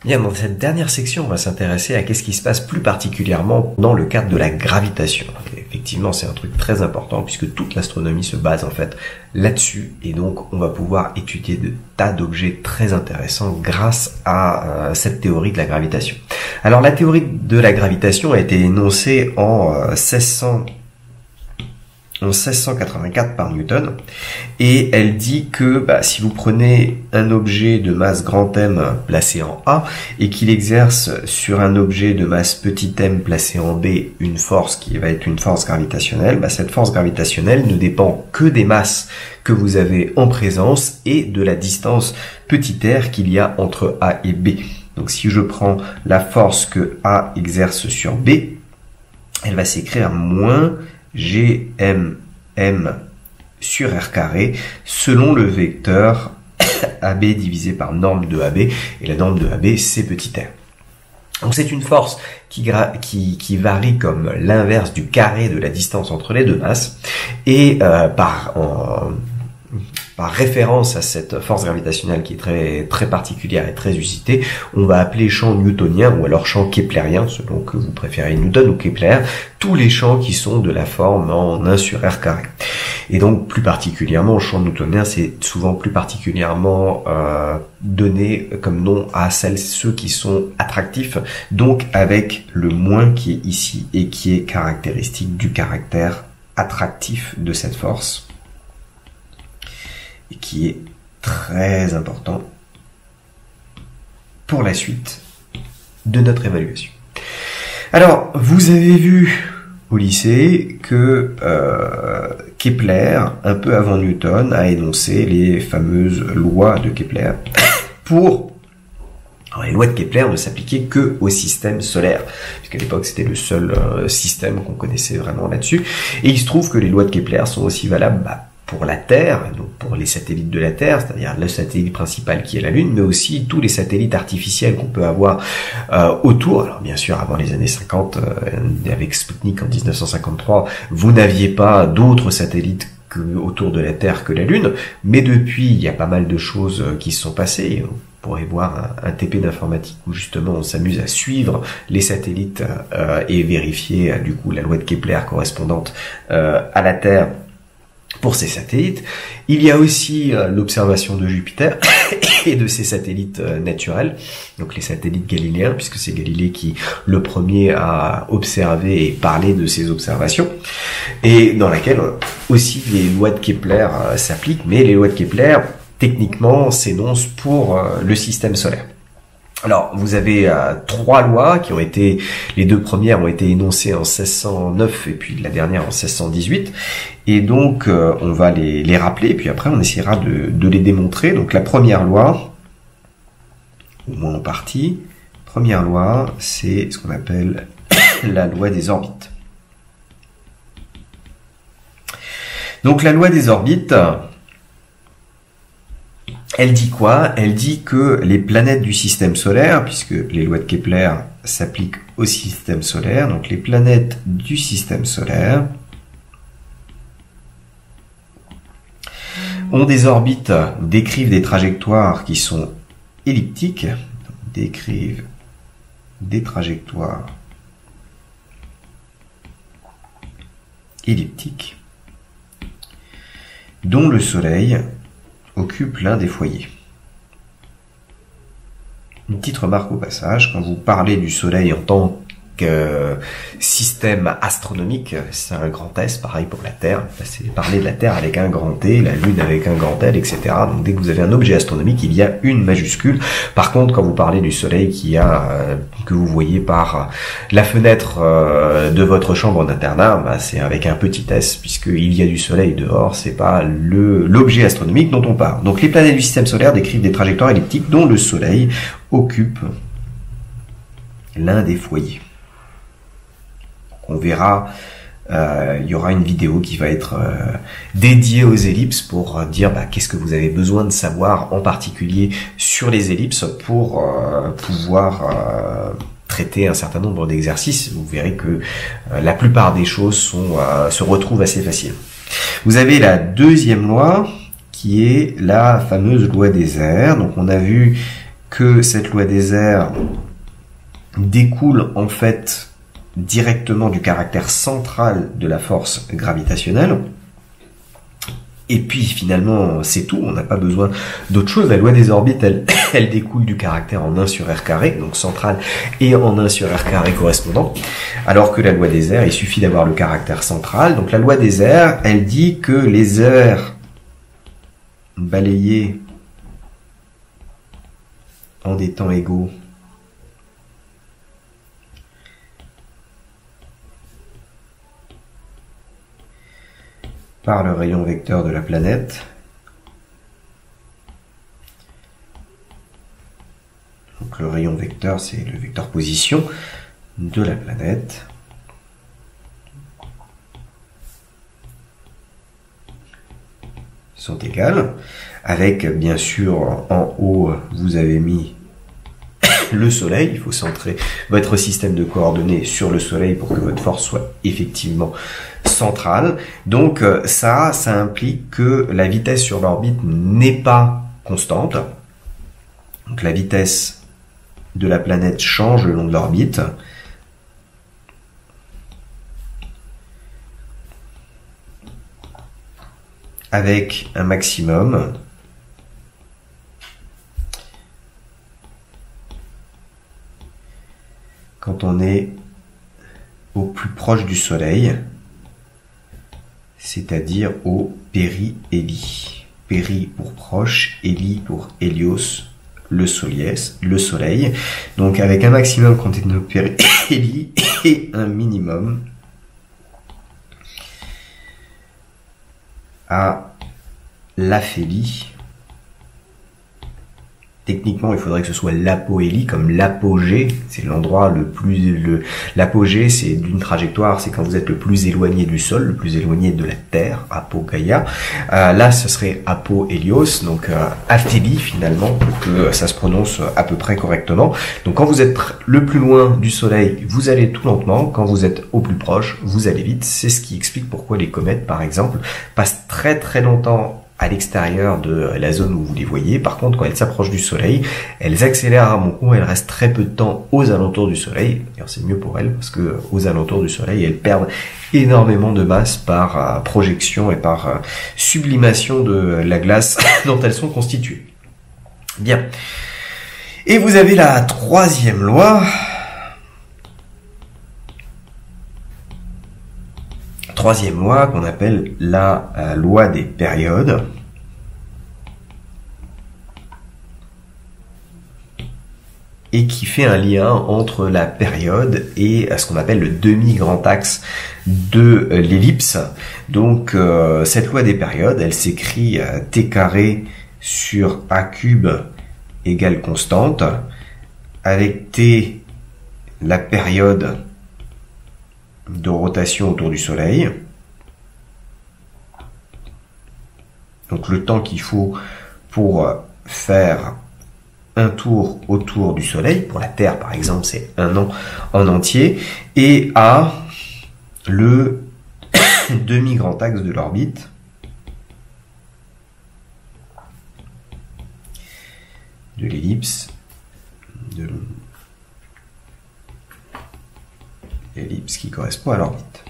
Bien, dans cette dernière section, on va s'intéresser à qu'est-ce qui se passe plus particulièrement dans le cadre de la gravitation. Et effectivement, c'est un truc très important puisque toute l'astronomie se base en fait là-dessus et donc on va pouvoir étudier de tas d'objets très intéressants grâce à cette théorie de la gravitation. Alors la théorie de la gravitation a été énoncée en 1684 par Newton, et elle dit que si vous prenez un objet de masse grand M placé en A et qu'il exerce sur un objet de masse petit m placé en B une force qui va être une force gravitationnelle, cette force gravitationnelle ne dépend que des masses que vous avez en présence et de la distance petit r qu'il y a entre A et B. Donc si je prends la force que A exerce sur B, elle va s'écrire moins GMM sur R carré selon le vecteur AB divisé par norme de AB, et la norme de AB c'est petit r. Donc c'est une force qui varie comme l'inverse du carré de la distance entre les deux masses, et par référence à cette force gravitationnelle qui est très particulière et très usitée, on va appeler champ newtonien ou alors champ keplérien, selon que vous préférez Newton ou Kepler, tous les champs qui sont de la forme en 1 sur R carré. Et donc plus particulièrement, le champ newtonien, c'est souvent plus particulièrement donné comme nom à ceux qui sont attractifs, donc avec le moins qui est ici et qui est caractéristique du caractère attractif de cette force, et qui est très important pour la suite de notre évaluation. Alors, vous avez vu au lycée que Kepler, un peu avant Newton, a énoncé les fameuses lois de Kepler Alors, les lois de Kepler ne s'appliquaient que au système solaire, puisqu'à l'époque c'était le seul système qu'on connaissait vraiment là-dessus, et il se trouve que les lois de Kepler sont aussi valables pour la Terre, donc pour les satellites de la Terre, c'est-à-dire le satellite principal qui est la Lune, mais aussi tous les satellites artificiels qu'on peut avoir autour. Alors bien sûr, avant les années 50, avec Sputnik en 1953, vous n'aviez pas d'autres satellites autour de la Terre que la Lune, mais depuis, il y a pas mal de choses qui se sont passées. Vous pourrez voir un TP d'informatique où justement on s'amuse à suivre les satellites et vérifier du coup la loi de Kepler correspondante à la Terre pour ces satellites. Il y a aussi l'observation de Jupiter et de ses satellites naturels, donc les satellites galiléens, puisque c'est Galilée qui, le premier, a observé et parlé de ces observations, et dans laquelle aussi les lois de Kepler s'appliquent, mais les lois de Kepler, techniquement, s'énoncent pour le système solaire. Alors, vous avez trois lois qui ont été, les deux premières ont été énoncées en 1609 et puis la dernière en 1618. Et donc, on va les rappeler et puis après on essaiera de les démontrer. Donc, la première loi, au moins en partie, première loi, c'est ce qu'on appelle la loi des orbites. Donc, la loi des orbites, elle dit quoi? Elle dit que les planètes du système solaire, puisque les lois de Kepler s'appliquent au système solaire, donc les planètes du système solaire ont des orbites, décrivent des trajectoires qui sont elliptiques, décrivent des trajectoires elliptiques, dont le Soleil occupe l'un des foyers. Une petite remarque au passage, quand vous parlez du Soleil en tant que système astronomique, c'est un grand S, pareil pour la Terre, c'est parler de la Terre avec un grand T, la Lune avec un grand L, etc. Donc dès que vous avez un objet astronomique, il y a une majuscule. Par contre, quand vous parlez du Soleil que vous voyez par la fenêtre de votre chambre d'internat, c'est avec un petit S, puisqu'il y a du Soleil dehors, c'est pas l'objet astronomique dont on parle. Donc les planètes du système solaire décrivent des trajectoires elliptiques dont le Soleil occupe l'un des foyers. On verra, il y aura une vidéo qui va être dédiée aux ellipses pour dire qu'est-ce que vous avez besoin de savoir en particulier sur les ellipses pour pouvoir traiter un certain nombre d'exercices. Vous verrez que la plupart des choses se retrouvent assez facilement. Vous avez la deuxième loi qui est la fameuse loi des airs. Donc on a vu que cette loi des airs découle en fait directement du caractère central de la force gravitationnelle. Et puis finalement, c'est tout, on n'a pas besoin d'autre chose. La loi des orbites, elle découle du caractère en 1 sur r carré, donc central, et en 1 sur r carré correspondant. Alors que la loi des airs, il suffit d'avoir le caractère central. Donc la loi des airs, elle dit que les airs balayés en des temps égaux par le rayon vecteur de la planète. Donc le rayon vecteur, c'est le vecteur position de la planète. Sont égales. Avec, bien sûr, en haut, vous avez mis le Soleil. Il faut centrer votre système de coordonnées sur le Soleil pour que votre force soit effectivement centrale. Donc ça implique que la vitesse sur l'orbite n'est pas constante. Donc la vitesse de la planète change le long de l'orbite. Avec un maximum quand on est au plus proche du Soleil, c'est-à-dire au périhélie. Péri pour proche, hélie pour hélios, le Soleil. Donc avec un maximum quand on est au périhélie et un minimum à l'aphélie. Techniquement, il faudrait que ce soit l'apohélie, comme l'apogée, c'est l'endroit le plus... L'apogée, c'est d'une trajectoire, c'est quand vous êtes le plus éloigné du sol, le plus éloigné de la Terre, apogaïa. Là, ce serait apohélios, donc aphélie finalement, pour que ça se prononce à peu près correctement. Donc quand vous êtes le plus loin du Soleil, vous allez tout lentement. Quand vous êtes au plus proche, vous allez vite. C'est ce qui explique pourquoi les comètes, par exemple, passent très très longtemps à l'extérieur de la zone où vous les voyez. Par contre, quand elles s'approchent du Soleil, elles accélèrent à mon coup, elles restent très peu de temps aux alentours du Soleil. D'ailleurs, c'est mieux pour elles, parce que aux alentours du Soleil, elles perdent énormément de masse par projection et par sublimation de la glace dont elles sont constituées. Bien. Et vous avez la troisième loi. Troisième loi qu'on appelle la loi des périodes. Et qui fait un lien entre la période et ce qu'on appelle le demi-grand axe de l'ellipse. Donc cette loi des périodes, elle s'écrit t carré sur a cube égale constante, avec t la période de rotation autour du Soleil. Donc le temps qu'il faut pour faire un tour autour du Soleil, pour la Terre par exemple c'est 1 an en entier, et A le demi-grand axe de l'orbite, de l'ellipse, de l'ellipse qui correspond à l'orbite.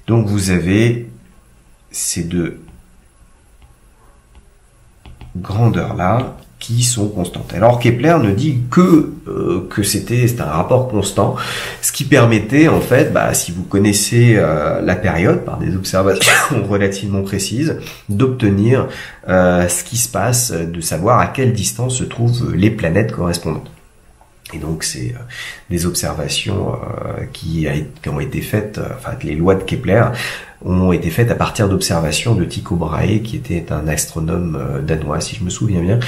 Donc vous avez ces deux grandeurs-là qui sont constantes. Alors Kepler ne dit que c'est un rapport constant, ce qui permettait en fait, si vous connaissez la période par des observations relativement précises, d'obtenir ce qui se passe, de savoir à quelle distance se trouvent les planètes correspondantes. Et donc c'est des observations qui ont été faites, les lois de Kepler ont été faites à partir d'observations de Tycho Brahe, qui était un astronome danois, si je me souviens bien,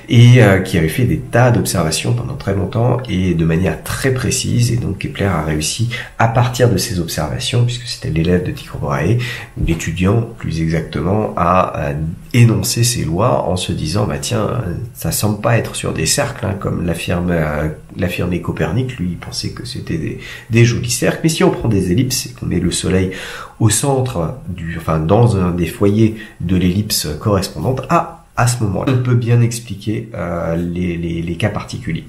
et qui avait fait des tas d'observations pendant très longtemps et de manière très précise. Et donc Kepler a réussi, à partir de ces observations, puisque c'était l'élève de Tycho Brahe, ou l'étudiant plus exactement, à énoncer ces lois en se disant tiens, ça semble pas être sur des cercles, comme l'affirmait Copernic. Lui, il pensait que c'était des jolis cercles, mais si on prend des ellipses et qu'on met le Soleil au centre dans un des foyers de l'ellipse correspondante, à ce moment-là, on peut bien expliquer les cas particuliers.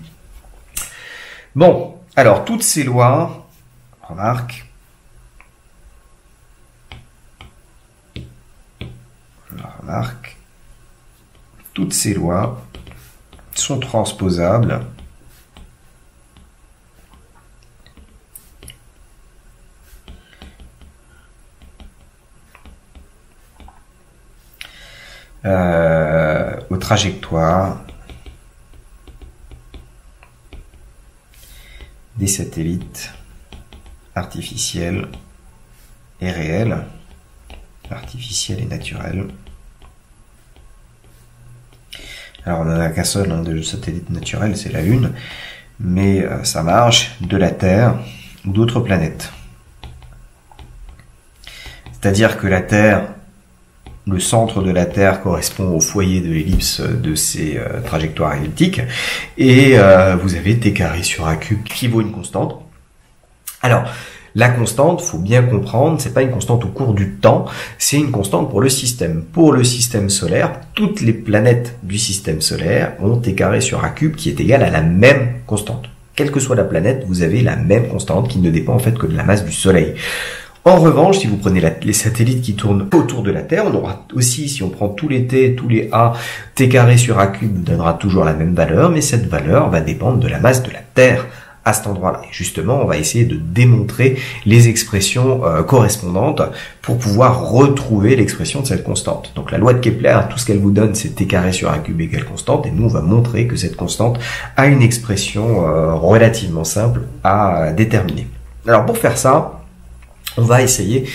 Bon, alors toutes ces lois, remarque, toutes ces lois sont transposables aux trajectoires des satellites artificiels et réels, artificiels et naturels. Alors on n'en a qu'un seul de satellite naturel, c'est la Lune, mais ça marche de la Terre ou d'autres planètes. C'est-à-dire que la Terre, le centre de la Terre correspond au foyer de l'ellipse de ces trajectoires elliptiques, et vous avez t carré sur a cube qui vaut une constante. Alors, la constante, faut bien comprendre, c'est pas une constante au cours du temps, c'est une constante pour le système. Pour le système solaire, toutes les planètes du système solaire ont t carré sur a cube qui est égal à la même constante. Quelle que soit la planète, vous avez la même constante qui ne dépend en fait que de la masse du Soleil. En revanche, si vous prenez les satellites qui tournent autour de la Terre, on aura aussi, si on prend tous les t, tous les a, t carré sur a cube nous donnera toujours la même valeur, mais cette valeur va dépendre de la masse de la Terre à cet endroit-là. Et justement, on va essayer de démontrer les expressions correspondantes pour pouvoir retrouver l'expression de cette constante. Donc la loi de Kepler, tout ce qu'elle vous donne, c'est t carré sur a cube égale constante, et nous on va montrer que cette constante a une expression relativement simple à déterminer. Alors pour faire ça, on va essayer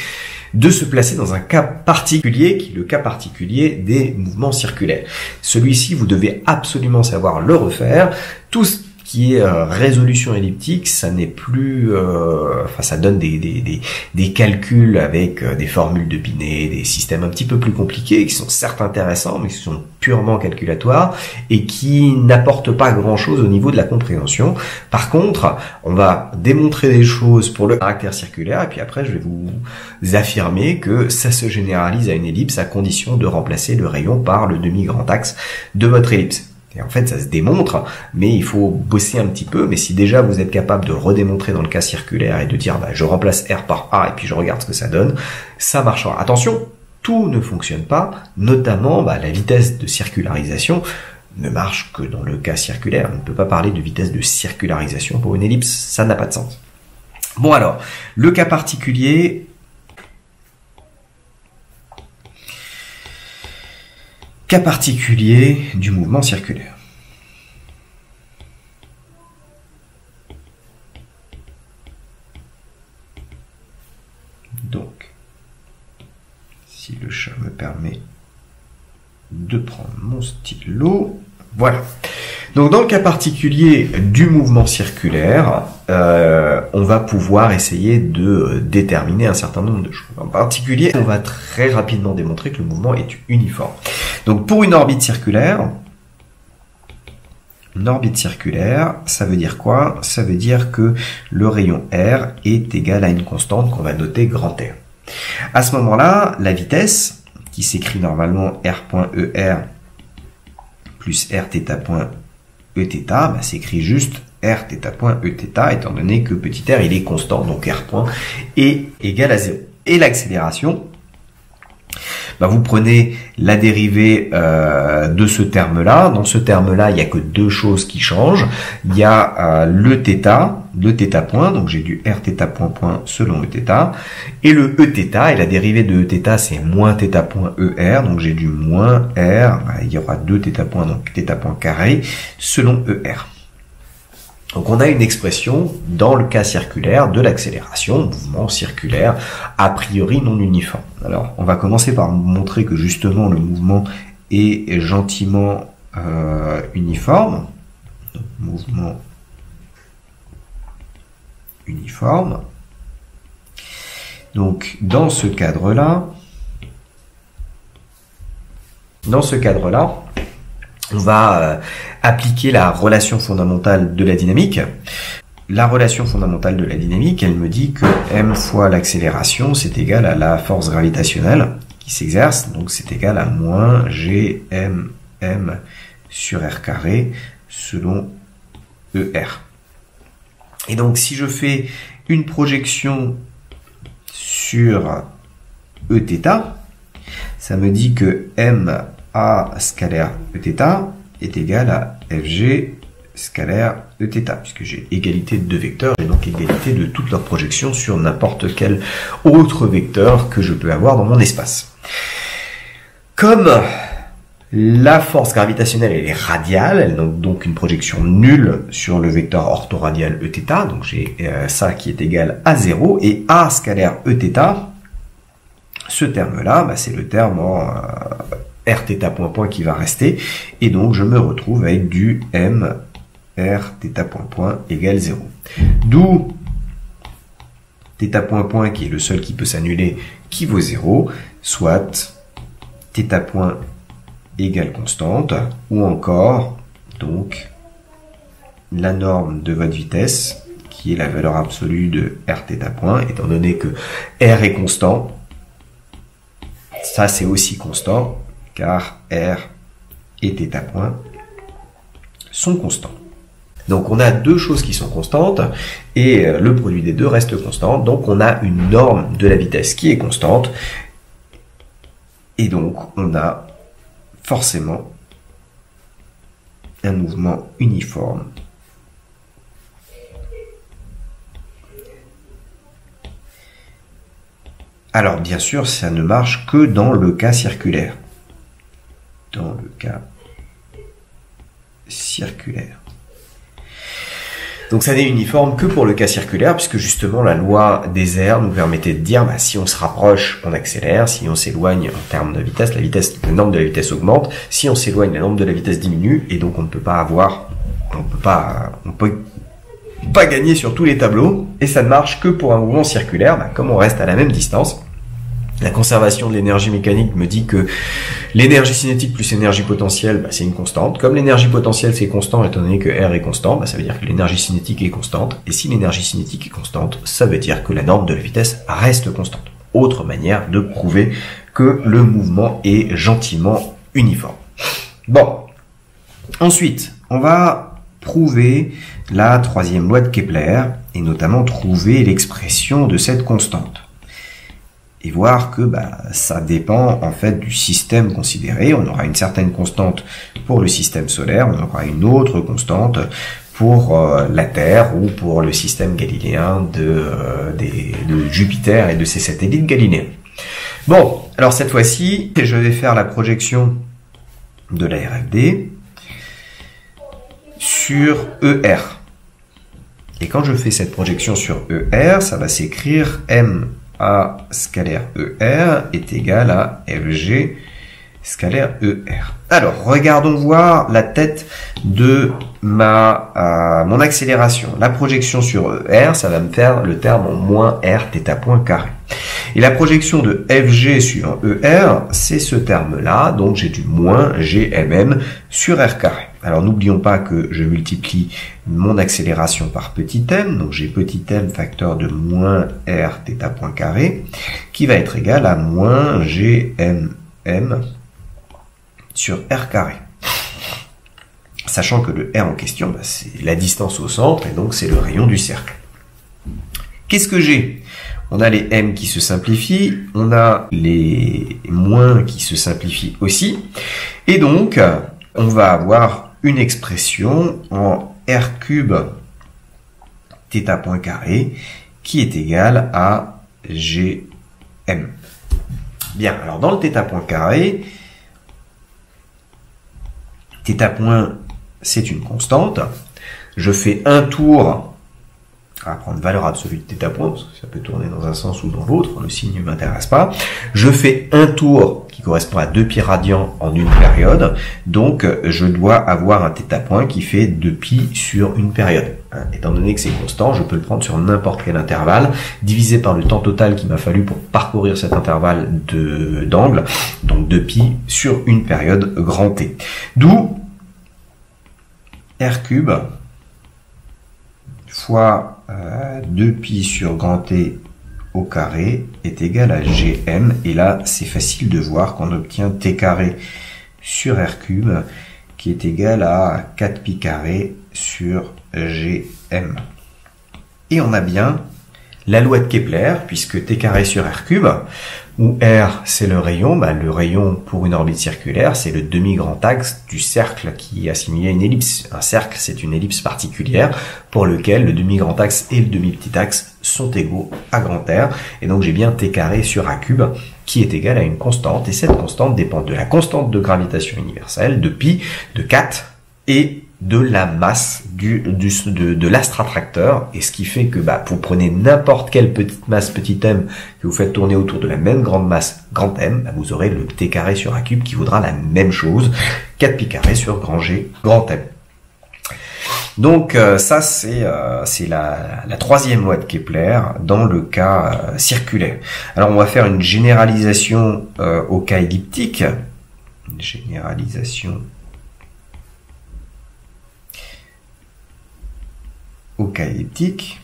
de se placer dans un cas particulier, qui est le cas particulier des mouvements circulaires. Celui-ci, vous devez absolument savoir le refaire. Tout ce qui est résolution elliptique, ça n'est plus, ça donne des calculs avec des formules de Binet, des systèmes un petit peu plus compliqués, qui sont certes intéressants, mais qui sont purement calculatoires et qui n'apportent pas grand-chose au niveau de la compréhension. Par contre, on va démontrer des choses pour le caractère circulaire, et puis après, je vais vous affirmer que ça se généralise à une ellipse à condition de remplacer le rayon par le demi-grand axe de votre ellipse. Et en fait, ça se démontre, mais il faut bosser un petit peu. Mais si déjà vous êtes capable de redémontrer dans le cas circulaire et de dire je remplace R par A et puis je regarde ce que ça donne, ça marchera. Attention, tout ne fonctionne pas, notamment la vitesse de circularisation ne marche que dans le cas circulaire. On ne peut pas parler de vitesse de circularisation pour une ellipse, ça n'a pas de sens. Bon alors, le cas particulier... Cas particulier du mouvement circulaire. Donc, si le chat me permet de prendre mon stylo, voilà. Donc dans le cas particulier du mouvement circulaire, on va pouvoir essayer de déterminer un certain nombre de choses. En particulier, on va très rapidement démontrer que le mouvement est uniforme. Donc pour une orbite circulaire, ça veut dire quoi? Ça veut dire que le rayon R est égal à une constante qu'on va noter grand R. À ce moment-là, la vitesse, qui s'écrit normalement R.ER plus R θ.Eθ, s'écrit juste R θ.Eθ, étant donné que petit r il est constant, donc R point est égal à 0. Et l'accélération, vous prenez la dérivée de ce terme-là. Dans ce terme-là, il n'y a que deux choses qui changent. Il y a le θ point, donc j'ai du R θ point selon Eθ, et le Eθ, et la dérivée de Eθ, c'est moins θ point ER, donc j'ai du moins R, il y aura 2 θ point, donc θ point carré, selon ER. Donc on a une expression dans le cas circulaire de l'accélération, mouvement circulaire a priori non uniforme. Alors on va commencer par montrer que justement le mouvement est gentiment uniforme. Donc, mouvement uniforme. Donc dans ce cadre-là, on va appliquer la relation fondamentale de la dynamique. la relation fondamentale de la dynamique, elle me dit que m fois l'accélération, c'est égal à la force gravitationnelle qui s'exerce, donc c'est égal à moins gmm sur r carré selon ER. Et donc si je fais une projection sur Eθ, ça me dit que MA scalaire Eθ est égal à FG scalaire Eθ, puisque j'ai égalité de deux vecteurs, et donc égalité de toutes leurs projections sur n'importe quel autre vecteur que je peux avoir dans mon espace. Comme la force gravitationnelle elle est radiale, elle a donc une projection nulle sur le vecteur orthoradial Eθ, donc j'ai ça qui est égal à 0, et A scalaire Eθ, ce terme-là, bah, c'est le terme en Rθ point point qui va rester, et donc je me retrouve avec du M Rθ point point égale 0. D'où θ point point qui est le seul qui peut s'annuler, qui vaut 0, soit θ point égale constante, ou encore donc la norme de votre vitesse, qui est la valeur absolue de Rθ point, étant donné que R est constant, ça c'est aussi constant, car R et θ point sont constants. Donc on a deux choses qui sont constantes, et le produit des deux reste constant, donc on a une norme de la vitesse qui est constante, et donc on a forcément un mouvement uniforme. Alors bien sûr, ça ne marche que dans le cas circulaire. Dans le cas circulaire. Donc ça n'est uniforme que pour le cas circulaire, puisque justement la loi des airs nous permettait de dire, bah, si on se rapproche, on accélère, si on s'éloigne en termes de vitesse, la norme de la vitesse augmente, si on s'éloigne, la norme de la vitesse diminue, et donc on ne peut pas avoir, on peut pas gagner sur tous les tableaux, et ça ne marche que pour un mouvement circulaire, bah, comme on reste à la même distance. La conservation de l'énergie mécanique me dit que l'énergie cinétique plus énergie potentielle, bah, c'est une constante. Comme l'énergie potentielle c'est constant, étant donné que R est constant, bah, ça veut dire que l'énergie cinétique est constante. Et si l'énergie cinétique est constante, ça veut dire que la norme de la vitesse reste constante. Autre manière de prouver que le mouvement est gentiment uniforme. Bon. Ensuite, on va prouver la troisième loi de Kepler, et notamment trouver l'expression de cette constante. Et voir que ça dépend en fait du système considéré. On aura une certaine constante pour le système solaire, on aura une autre constante pour la Terre ou pour le système galiléen de Jupiter et de ses satellites galiléens. Bon, alors cette fois-ci, je vais faire la projection de la RFD sur ER. Et quand je fais cette projection sur ER, ça va s'écrire M A scalaire ER est égal à FG scalaire ER. Alors, regardons voir la tête de mon accélération. La projection sur ER, ça va me faire le terme en moins R θ point carré. Et la projection de FG sur ER, c'est ce terme-là, donc j'ai du moins GMM sur R carré. Alors n'oublions pas que je multiplie mon accélération par petit m, donc j'ai petit m facteur de moins R θ point carré, qui va être égal à moins GMM sur R carré. Sachant que le R en question, c'est la distance au centre, et donc c'est le rayon du cercle. Qu'est-ce que j'ai ? On a les m qui se simplifient, on a les moins qui se simplifient aussi, et donc on va avoir une expression en R cube θ point carré qui est égale à GM. Bien, alors dans le θ point carré, θ point c'est une constante, je fais un tour, on va prendre valeur absolue de θ point, parce que ça peut tourner dans un sens ou dans l'autre, le signe ne m'intéresse pas, je fais un tour qui correspond à 2 pi radians en une période, donc je dois avoir un θ point qui fait 2 pi sur une période. Étant donné que c'est constant, je peux le prendre sur n'importe quel intervalle, divisé par le temps total qu'il m'a fallu pour parcourir cet intervalle d'angle, donc 2 pi sur une période grand T. D'où R cube fois 2pi sur grand T au carré est égal à Gm. Et là, c'est facile de voir qu'on obtient T carré sur R cube qui est égal à 4pi carré sur Gm. Et on a bien la loi de Kepler, puisque T carré sur R cube, où R c'est le rayon, le rayon pour une orbite circulaire, c'est le demi-grand axe du cercle qui est assimilé à une ellipse. Un cercle, c'est une ellipse particulière pour lequel le demi-grand axe et le demi-petit axe sont égaux à grand R. Et donc j'ai bien T carré sur A cube qui est égal à une constante. Et cette constante dépend de la constante de gravitation universelle, de pi, de 4 et de la masse de l'astre attracteur. Et ce qui fait que vous prenez n'importe quelle petite masse petit m que vous faites tourner autour de la même grande masse grand M, vous aurez le T carré sur A cube qui vaudra la même chose, 4pi carré sur grand G grand M. Donc ça c'est la troisième loi de Kepler dans le cas circulaire. Alors on va faire une généralisation au cas elliptique. Une généralisation au cas elliptique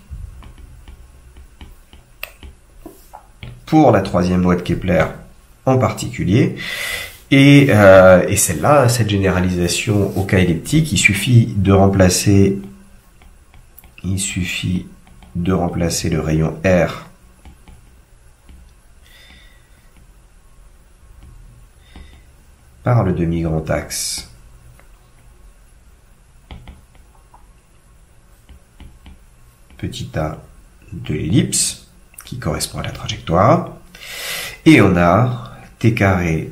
pour la troisième loi de Kepler en particulier. Et celle-là, cette généralisation au cas elliptique, il suffit de remplacer le rayon R par le demi-grand axe petit a de l'ellipse qui correspond à la trajectoire, et on a T carré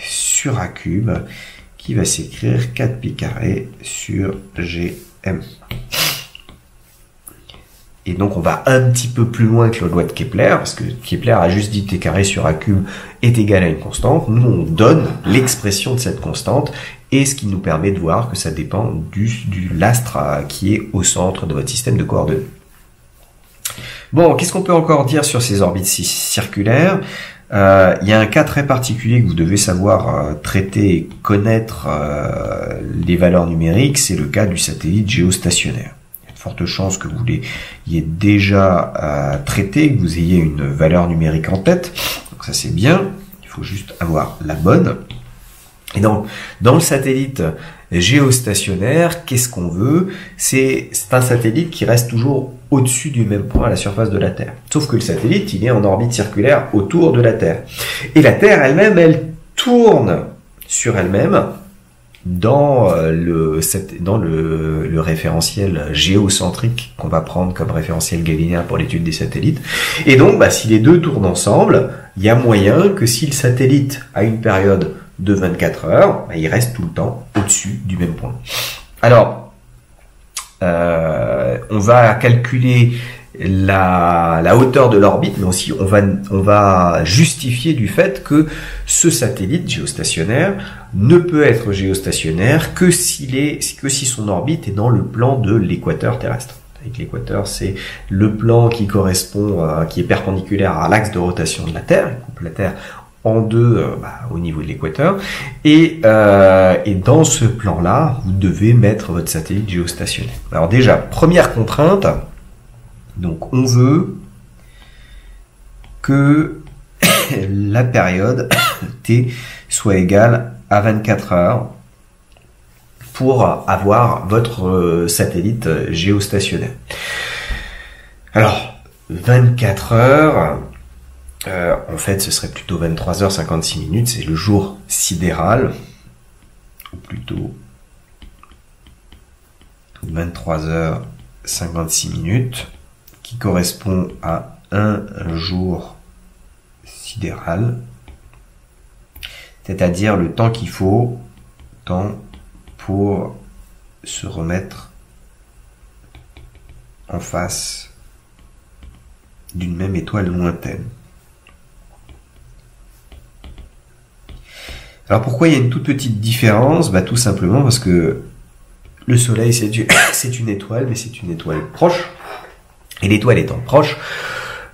sur A cube qui va s'écrire 4pi carré sur Gm. Et donc on va un petit peu plus loin que la loi de Kepler, parce que Kepler a juste dit T carré sur A cube est égal à une constante. Nous on donne l'expression de cette constante, et ce qui nous permet de voir que ça dépend du l'astre qui est au centre de votre système de coordonnées. Bon, qu'est-ce qu'on peut encore dire sur ces orbites circulaires? Il y a un cas très particulier que vous devez savoir traiter et connaître les valeurs numériques, c'est le cas du satellite géostationnaire. Il y a de fortes chances que vous l'ayez déjà traité, que vous ayez une valeur numérique en tête. Donc ça c'est bien, il faut juste avoir la bonne. Et donc, dans le satellite géostationnaire, qu'est-ce qu'on veut? C'est un satellite qui reste toujours au-dessus du même point à la surface de la Terre. Sauf que le satellite, il est en orbite circulaire autour de la Terre. Et la Terre elle-même, elle tourne sur elle-même dans le référentiel géocentrique qu'on va prendre comme référentiel galiléen pour l'étude des satellites. Et donc, si les deux tournent ensemble, il y a moyen que si le satellite a une période de 24 heures, il reste tout le temps au-dessus du même point. Alors, on va calculer la hauteur de l'orbite, mais aussi on va justifier du fait que ce satellite géostationnaire ne peut être géostationnaire que si son orbite est dans le plan de l'équateur terrestre. Avec l'équateur, c'est le plan qui correspond, qui est perpendiculaire à l'axe de rotation de la Terre, il coupe la Terre en deux au niveau de l'équateur, et dans ce plan-là, vous devez mettre votre satellite géostationnaire. Alors déjà, première contrainte, donc on veut que la période T soit égale à 24 heures pour avoir votre satellite géostationnaire. Alors, 24 heures, en fait, ce serait plutôt 23h56, c'est le jour sidéral, ou plutôt 23h56, qui correspond à un jour sidéral, c'est-à-dire le temps qu'il faut pour se remettre en face d'une même étoile lointaine. Alors pourquoi il y a une toute petite différence? Tout simplement parce que le Soleil c'est une étoile, mais c'est une étoile proche. Et l'étoile étant proche,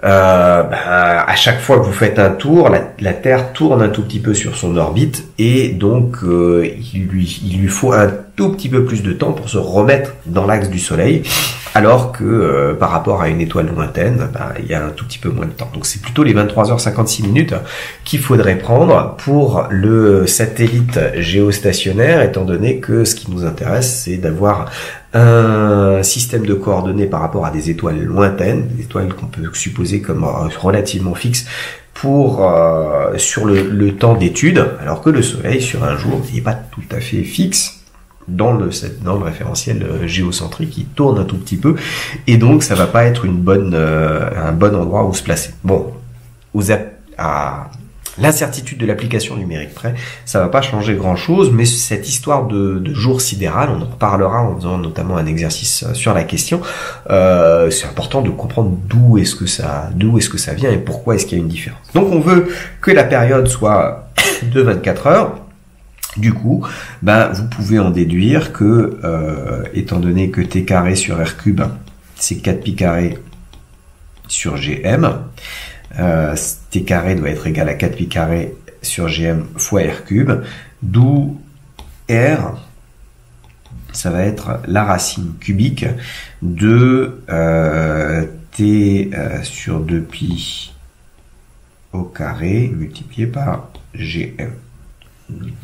à chaque fois que vous faites un tour, la Terre tourne un tout petit peu sur son orbite, et donc il lui faut un tout petit peu plus de temps pour se remettre dans l'axe du Soleil, alors que par rapport à une étoile lointaine, il y a un tout petit peu moins de temps. Donc c'est plutôt les 23h56 minutes qu'il faudrait prendre pour le satellite géostationnaire, étant donné que ce qui nous intéresse, c'est d'avoir un système de coordonnées par rapport à des étoiles lointaines, des étoiles qu'on peut supposer comme relativement fixes, pour sur le temps d'étude, alors que le Soleil sur un jour n'est pas tout à fait fixe dans le référentiel géocentrique, il tourne un tout petit peu, et donc ça va pas être un bon endroit où se placer. Bon, à l'incertitude de l'application numérique près, ça va pas changer grand chose, mais cette histoire de jour sidéral, on en reparlera en faisant notamment un exercice sur la question. C'est important de comprendre d'où est-ce que ça vient et pourquoi est-ce qu'il y a une différence. Donc on veut que la période soit de 24 heures. Du coup, vous pouvez en déduire que, étant donné que t carré sur r cube, c'est 4 pi carré sur gm, t carré doit être égal à 4 pi carré sur gm fois r cube, d'où r, ça va être la racine cubique de t sur 2 pi au carré multiplié par gm.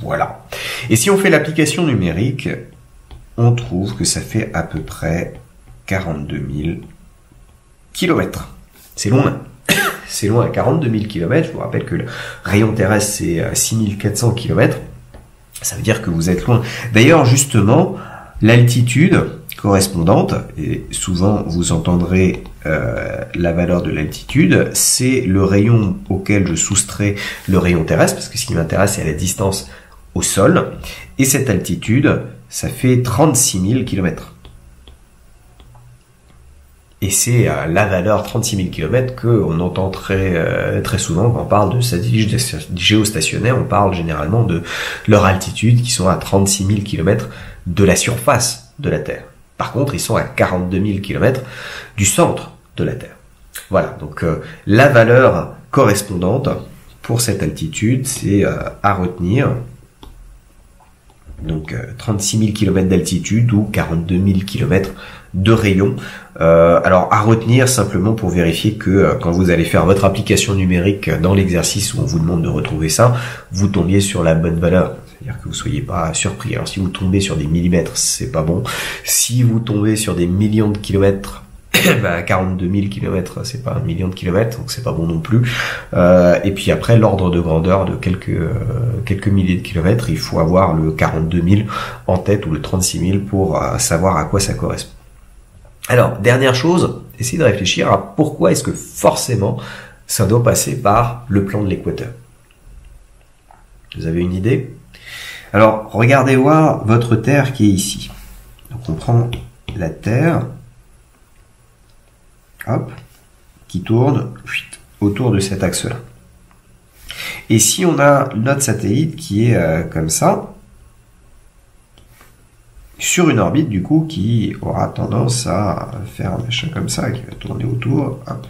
Voilà. Et si on fait l'application numérique, on trouve que ça fait à peu près 42 000 km. C'est loin. C'est loin, 42 000 km. Je vous rappelle que le rayon terrestre, c'est 6400 km. Ça veut dire que vous êtes loin. D'ailleurs, justement, l'altitude correspondante, et souvent vous entendrez la valeur de l'altitude, c'est le rayon auquel je soustrais le rayon terrestre, parce que ce qui m'intéresse, c'est la distance au sol, et cette altitude, ça fait 36 000 km. Et c'est la valeur 36 000 km qu'on entend très souvent quand on parle de satellites géostationnaires. On parle généralement de leur altitude qui sont à 36 000 km de la surface de la Terre. Par contre, ils sont à 42 000 km du centre de la Terre. Voilà, donc la valeur correspondante pour cette altitude, c'est à retenir. Donc 36 000 km d'altitude ou 42 000 km de rayon. Alors à retenir simplement pour vérifier que quand vous allez faire votre application numérique dans l'exercice où on vous demande de retrouver ça, vous tombiez sur la bonne valeur. C'est-à-dire que vous soyez pas surpris. Alors si vous tombez sur des millimètres, c'est pas bon. Si vous tombez sur des millions de kilomètres, 42 000 km, c'est pas un million de kilomètres, donc c'est pas bon non plus. Et puis après, l'ordre de grandeur de quelques milliers de kilomètres, il faut avoir le 42 000 en tête ou le 36 000 pour savoir à quoi ça correspond. Alors, dernière chose, essayez de réfléchir à pourquoi est-ce que forcément ça doit passer par le plan de l'équateur. Vous avez une idée? Alors, regardez voir votre Terre qui est ici. Donc on prend la Terre, hop, qui tourne autour de cet axe-là. Et si on a notre satellite qui est comme ça, sur une orbite du coup qui aura tendance à faire un machin comme ça, qui va tourner autour, hop,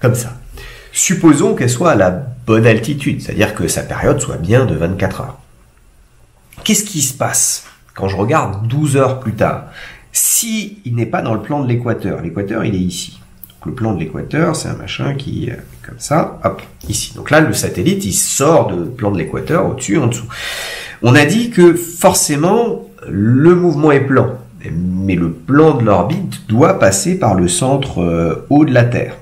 comme ça. Supposons qu'elle soit à la bonne altitude, c'est-à-dire que sa période soit bien de 24 heures. Qu'est-ce qui se passe quand je regarde 12 heures plus tard? Si il n'est pas dans le plan de l'équateur, l'équateur il est ici. Donc, le plan de l'équateur, c'est un machin qui est comme ça, hop, ici. Donc là, le satellite, il sort du plan de l'équateur, au-dessus, en dessous. On a dit que forcément, le mouvement est plan, mais le plan de l'orbite doit passer par le centre haut de la Terre.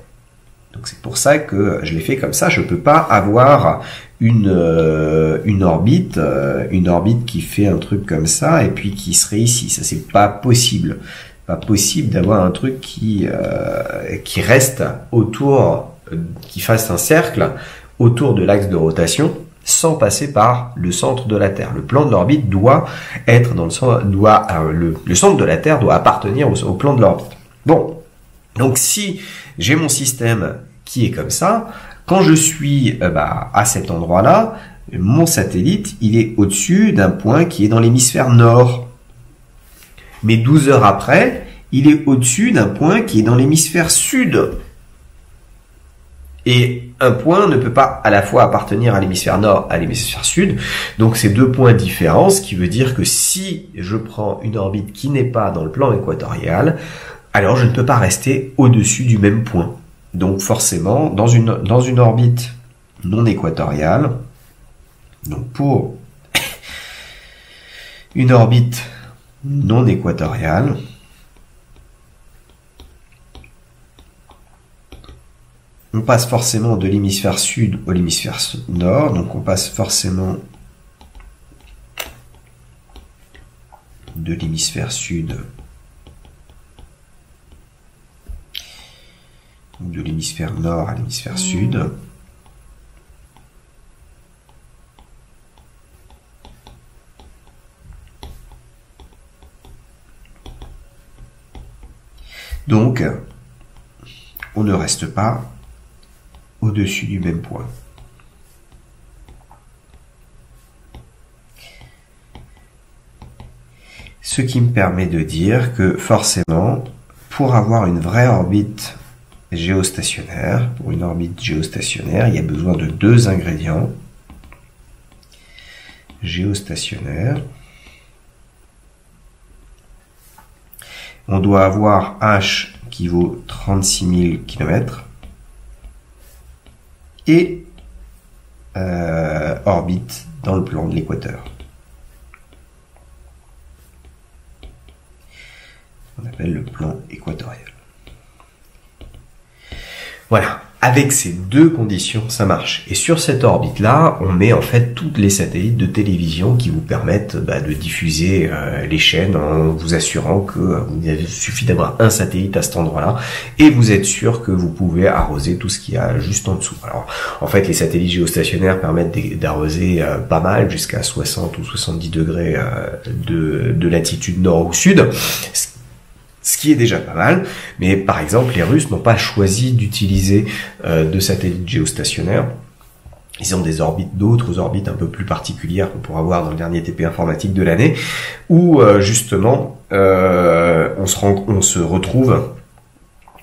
Donc c'est pour ça que je l'ai fait comme ça. Je peux pas avoir une orbite qui fait un truc comme ça et puis qui serait ici. Ça c'est pas possible. Pas possible d'avoir un truc qui reste autour, qui fasse un cercle autour de l'axe de rotation sans passer par le centre de la Terre. Le plan de l'orbite doit être dans le centre, le centre de la Terre doit appartenir au plan de l'orbite. Bon, donc si j'ai mon système qui est comme ça, quand je suis à cet endroit-là, mon satellite, il est au-dessus d'un point qui est dans l'hémisphère nord. Mais 12 heures après, il est au-dessus d'un point qui est dans l'hémisphère sud. Et un point ne peut pas à la fois appartenir à l'hémisphère nord, à l'hémisphère sud. Donc c'est deux points différents, ce qui veut dire que si je prends une orbite qui n'est pas dans le plan équatorial, alors je ne peux pas rester au-dessus du même point. Donc forcément, dans une orbite non équatoriale, donc pour une orbite non équatoriale, on passe forcément de l'hémisphère sud à l'hémisphère nord, donc on passe forcément de l'hémisphère sud de l'hémisphère nord à l'hémisphère sud. Donc, on ne reste pas au-dessus du même point. Ce qui me permet de dire que forcément, pour avoir une vraie orbite géostationnaire, pour une orbite géostationnaire, il y a besoin de deux ingrédients. Géostationnaire. On doit avoir H qui vaut 36 000 km et orbite dans le plan de l'équateur. On appelle le plan équatorial. Voilà. Avec ces deux conditions, ça marche. Et sur cette orbite-là, on met en fait tous les satellites de télévision qui vous permettent de diffuser les chaînes en vous assurant que vous avez suffit d'avoir un satellite à cet endroit-là et vous êtes sûr que vous pouvez arroser tout ce qu'il y a juste en dessous. Alors, en fait, les satellites géostationnaires permettent d'arroser pas mal jusqu'à 60 ou 70 degrés de latitude nord ou sud. Ce qui est déjà pas mal, mais par exemple, les Russes n'ont pas choisi d'utiliser de satellites géostationnaires. Ils ont des orbites, d'autres orbites un peu plus particulières qu'on pourra voir dans le dernier TP informatique de l'année, où justement on se retrouve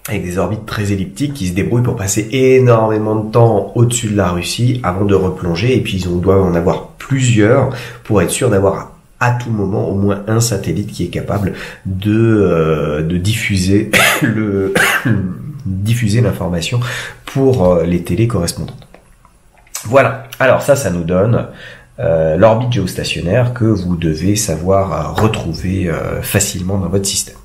avec des orbites très elliptiques qui se débrouillent pour passer énormément de temps au-dessus de la Russie avant de replonger, et puis ils doivent en avoir plusieurs pour être sûr d'avoir à tout moment au moins un satellite qui est capable de diffuser diffuser l'information pour les télés correspondantes. Voilà. Alors ça nous donne l'orbite géostationnaire que vous devez savoir retrouver facilement dans votre système.